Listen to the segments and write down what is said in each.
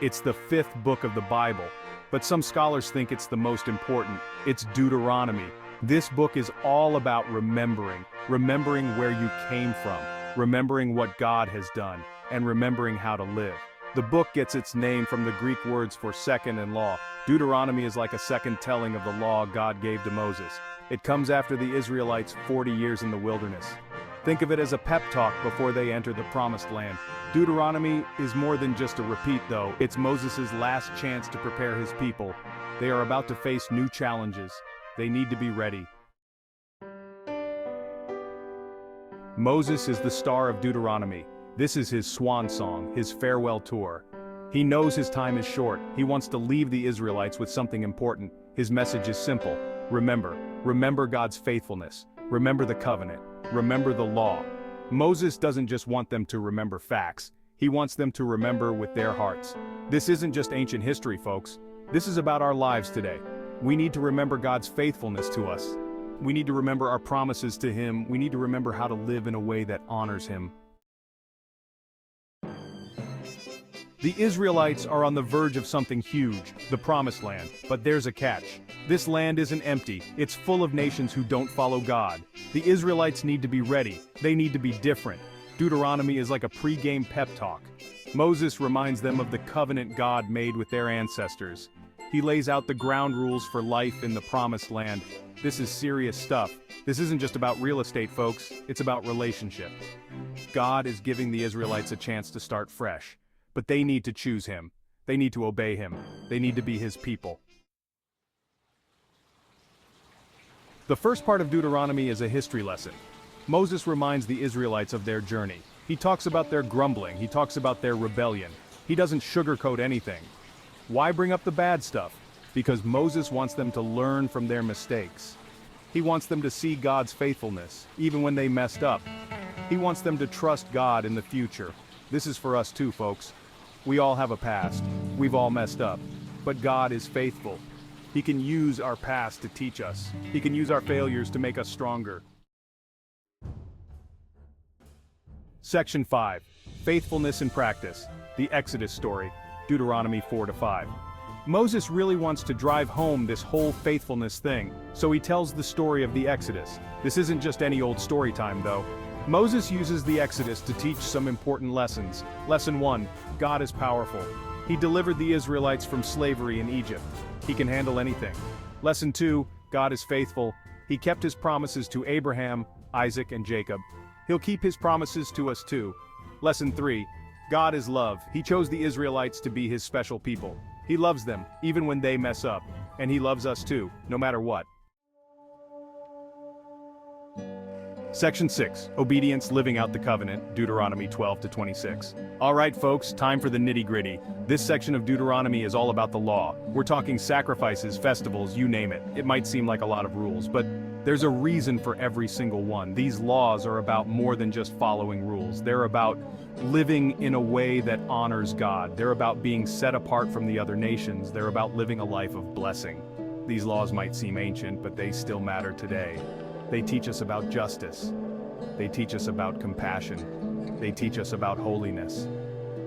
It's the fifth book of the Bible, but some scholars think it's the most important. It's Deuteronomy. This book is all about remembering where you came from, remembering what God has done, and remembering how to live. The book gets its name from the Greek words for second and law. Deuteronomy is like a second telling of the law God gave to Moses. It comes after the Israelites' 40 years in the wilderness. Think of it as a pep talk before they enter the promised land. Deuteronomy is more than just a repeat though. It's Moses' last chance to prepare his people. They are about to face new challenges. They need to be ready. Moses is the star of Deuteronomy. This is his swan song, his farewell tour. He knows his time is short. He wants to leave the Israelites with something important. His message is simple. Remember God's faithfulness. Remember the covenant. Remember the law. Moses doesn't just want them to remember facts. He wants them to remember with their hearts. This isn't just ancient history, folks. This is about our lives today. We need to remember God's faithfulness to us. We need to remember our promises to Him. We need to remember how to live in a way that honors Him. The Israelites are on the verge of something huge, the Promised Land, but there's a catch. This land isn't empty, it's full of nations who don't follow God. The Israelites need to be ready, they need to be different. Deuteronomy is like a pre-game pep talk. Moses reminds them of the covenant God made with their ancestors. He lays out the ground rules for life in the Promised Land. This is serious stuff. This isn't just about real estate, folks, it's about relationship. God is giving the Israelites a chance to start fresh. But they need to choose Him. They need to obey Him. They need to be His people. The first part of Deuteronomy is a history lesson. Moses reminds the Israelites of their journey. He talks about their grumbling. He talks about their rebellion. He doesn't sugarcoat anything. Why bring up the bad stuff? Because Moses wants them to learn from their mistakes. He wants them to see God's faithfulness, even when they messed up. He wants them to trust God in the future. This is for us too, folks. We all have a past. We've all messed up. But God is faithful. He can use our past to teach us. He can use our failures to make us stronger. Section 5. Faithfulness in Practice. The Exodus story. Deuteronomy 4-5. Moses really wants to drive home this whole faithfulness thing, so he tells the story of the Exodus. This isn't just any old story time, though. Moses uses the Exodus to teach some important lessons. Lesson 1. God is powerful. He delivered the Israelites from slavery in Egypt. He can handle anything. Lesson 2. God is faithful. He kept His promises to Abraham, Isaac, and Jacob. He'll keep His promises to us too. Lesson 3. God is love. He chose the Israelites to be His special people. He loves them, even when they mess up. And He loves us too, no matter what. Section 6. Obedience, living out the covenant, Deuteronomy 12-26. Alright folks, time for the nitty-gritty. This section of Deuteronomy is all about the law. We're talking sacrifices, festivals, you name it. It might seem like a lot of rules, but there's a reason for every single one. These laws are about more than just following rules. They're about living in a way that honors God. They're about being set apart from the other nations. They're about living a life of blessing. These laws might seem ancient, but they still matter today. They teach us about justice. They teach us about compassion. They teach us about holiness.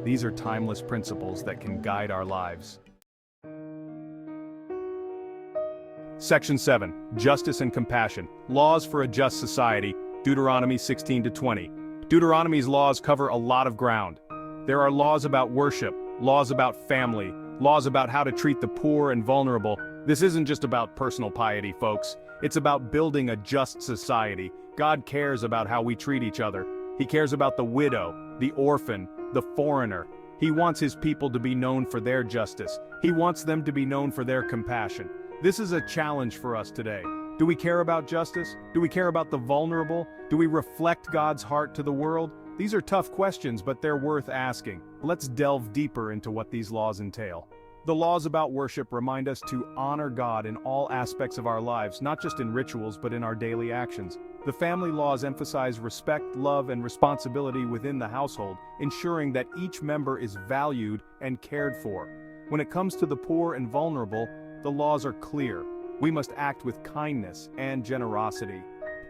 These are timeless principles that can guide our lives. Section 7. Justice and Compassion. Laws for a Just Society, Deuteronomy 16-20. Deuteronomy's laws cover a lot of ground. There are laws about worship, laws about family, laws about how to treat the poor and vulnerable. This isn't just about personal piety, folks. It's about building a just society. God cares about how we treat each other. He cares about the widow, the orphan, the foreigner. He wants His people to be known for their justice. He wants them to be known for their compassion. This is a challenge for us today. Do we care about justice? Do we care about the vulnerable? Do we reflect God's heart to the world? These are tough questions, but they're worth asking. Let's delve deeper into what these laws entail. The laws about worship remind us to honor God in all aspects of our lives, not just in rituals, but in our daily actions. The family laws emphasize respect, love, and responsibility within the household, ensuring that each member is valued and cared for. When it comes to the poor and vulnerable, the laws are clear. We must act with kindness and generosity.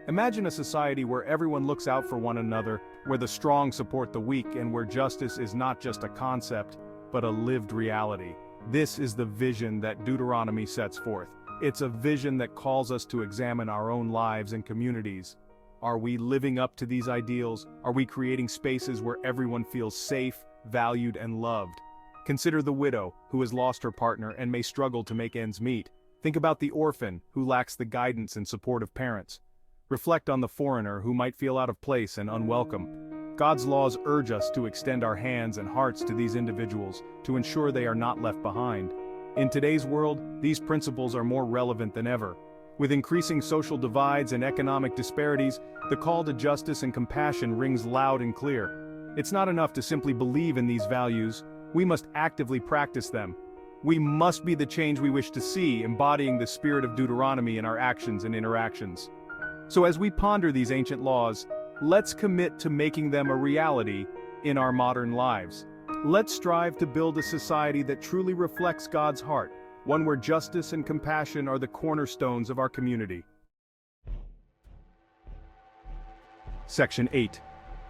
Imagine a society where everyone looks out for one another, where the strong support the weak and where justice is not just a concept, but a lived reality. This is the vision that Deuteronomy sets forth. It's a vision that calls us to examine our own lives and communities. Are we living up to these ideals? Are we creating spaces where everyone feels safe, valued, and loved? Consider the widow, who has lost her partner and may struggle to make ends meet. Think about the orphan, who lacks the guidance and support of parents. Reflect on the foreigner, who might feel out of place and unwelcome. God's laws urge us to extend our hands and hearts to these individuals, to ensure they are not left behind. In today's world, these principles are more relevant than ever. With increasing social divides and economic disparities, the call to justice and compassion rings loud and clear. It's not enough to simply believe in these values, we must actively practice them. We must be the change we wish to see, embodying the spirit of Deuteronomy in our actions and interactions. So as we ponder these ancient laws, let's commit to making them a reality in our modern lives. Let's strive to build a society that truly reflects God's heart, one where justice and compassion are the cornerstones of our community. Section 8.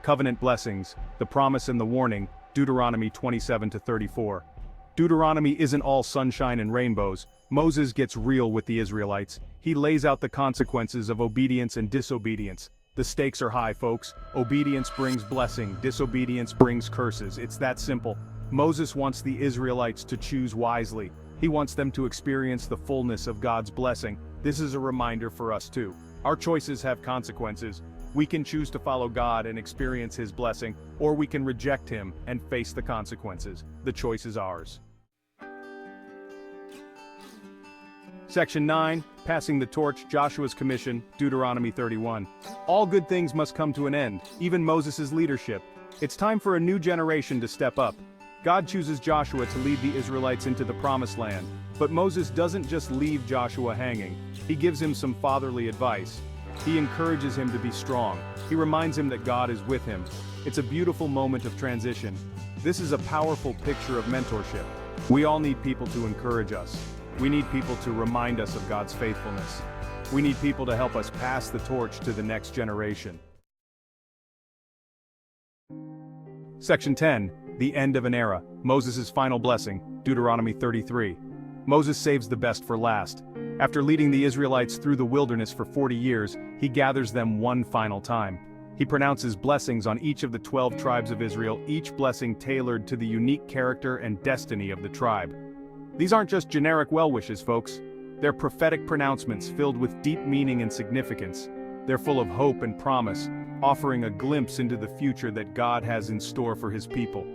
Covenant Blessings, the Promise and the Warning, Deuteronomy 27-34. Deuteronomy isn't all sunshine and rainbows. Moses gets real with the Israelites. He lays out the consequences of obedience and disobedience. The stakes are high, folks. Obedience brings blessing, disobedience brings curses. It's that simple. Moses wants the Israelites to choose wisely. He wants them to experience the fullness of God's blessing. This is a reminder for us too. Our choices have consequences. We can choose to follow God and experience His blessing, or we can reject Him and face the consequences. The choice is ours. Section 9, Passing the Torch, Joshua's Commission, Deuteronomy 31. All good things must come to an end, even Moses' leadership. It's time for a new generation to step up. God chooses Joshua to lead the Israelites into the Promised Land, but Moses doesn't just leave Joshua hanging. He gives him some fatherly advice. He encourages him to be strong. He reminds him that God is with him. It's a beautiful moment of transition. This is a powerful picture of mentorship. We all need people to encourage us. We need people to remind us of God's faithfulness. We need people to help us pass the torch to the next generation. Section 10. The End of an Era, Moses' Final Blessing, Deuteronomy 33. Moses saves the best for last. After leading the Israelites through the wilderness for 40 years, he gathers them one final time. He pronounces blessings on each of the 12 tribes of Israel, each blessing tailored to the unique character and destiny of the tribe. These aren't just generic well wishes, folks. They're prophetic pronouncements filled with deep meaning and significance. They're full of hope and promise, offering a glimpse into the future that God has in store for His people.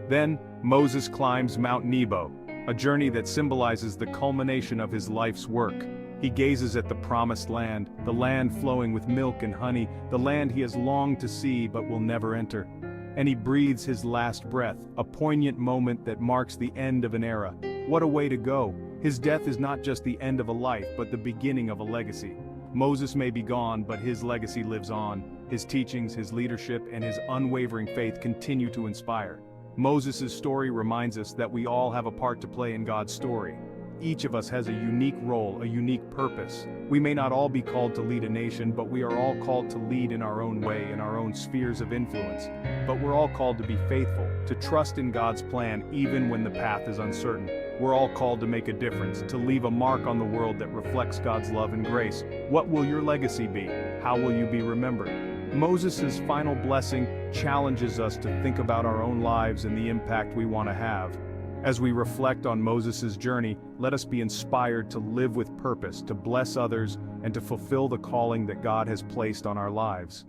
Then, Moses climbs Mount Nebo, a journey that symbolizes the culmination of his life's work. He gazes at the promised land, the land flowing with milk and honey, the land he has longed to see but will never enter. And he breathes his last breath, a poignant moment that marks the end of an era. What a way to go! His death is not just the end of a life, but the beginning of a legacy. Moses may be gone, but his legacy lives on. His teachings, his leadership, and his unwavering faith continue to inspire. Moses' story reminds us that we all have a part to play in God's story. Each of us has a unique role, a unique purpose. We may not all be called to lead a nation, but we are all called to lead in our own way, in our own spheres of influence. But we're all called to be faithful, to trust in God's plan even when the path is uncertain. We're all called to make a difference, to leave a mark on the world that reflects God's love and grace. What will your legacy be? How will you be remembered? Moses' final blessing challenges us to think about our own lives and the impact we want to have. As we reflect on Moses' journey, let us be inspired to live with purpose, to bless others, and to fulfill the calling that God has placed on our lives.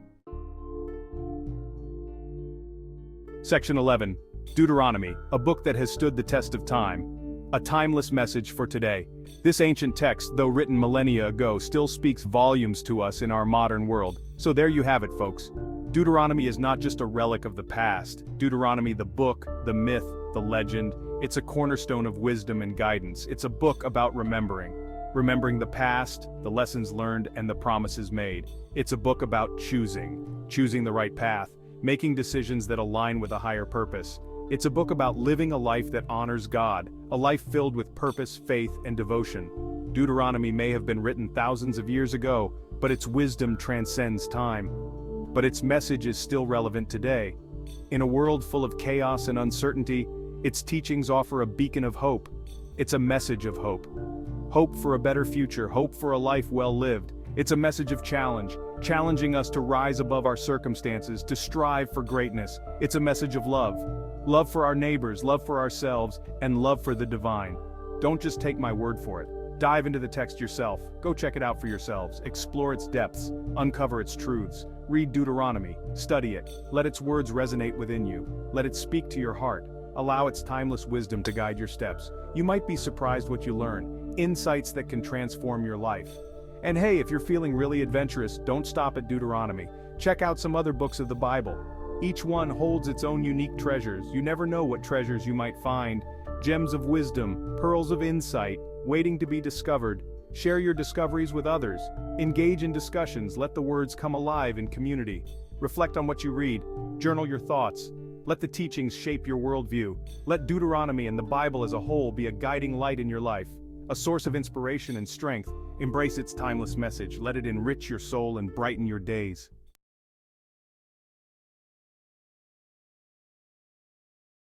Section 11. Deuteronomy, a book that has stood the test of time. A timeless message for today. This ancient text, though written millennia ago, still speaks volumes to us in our modern world. So there you have it, folks. Deuteronomy is not just a relic of the past. Deuteronomy, the book, the myth, the legend, it's a cornerstone of wisdom and guidance. It's a book about remembering the past, the lessons learned, and the promises made. It's a book about choosing the right path, making decisions that align with a higher purpose. It's a book about living a life that honors God, a life filled with purpose, faith, and devotion. Deuteronomy may have been written thousands of years ago, but its wisdom transcends time. but its message is still relevant today. In a world full of chaos and uncertainty, its teachings offer a beacon of hope. It's a message of hope. Hope for a better future, hope for a life well lived. It's a message of challenge, challenging us to rise above our circumstances, to strive for greatness. It's a message of love. Love for our neighbors, love for ourselves, and love for the divine. Don't just take my word for it. Dive into the text yourself. Go check it out for yourselves. Explore its depths. Uncover its truths. Read Deuteronomy. Study it. Let its words resonate within you. Let it speak to your heart. Allow its timeless wisdom to guide your steps. You might be surprised what you learn. Insights that can transform your life. And hey, if you're feeling really adventurous, don't stop at Deuteronomy. Check out some other books of the Bible. Each one holds its own unique treasures. You never know what treasures you might find. Gems of wisdom, pearls of insight, waiting to be discovered. Share your discoveries with others. Engage in discussions. Let the words come alive in community. Reflect on what you read. Journal your thoughts. Let the teachings shape your worldview. Let Deuteronomy and the Bible as a whole be a guiding light in your life, a source of inspiration and strength. Embrace its timeless message. Let it enrich your soul and brighten your days.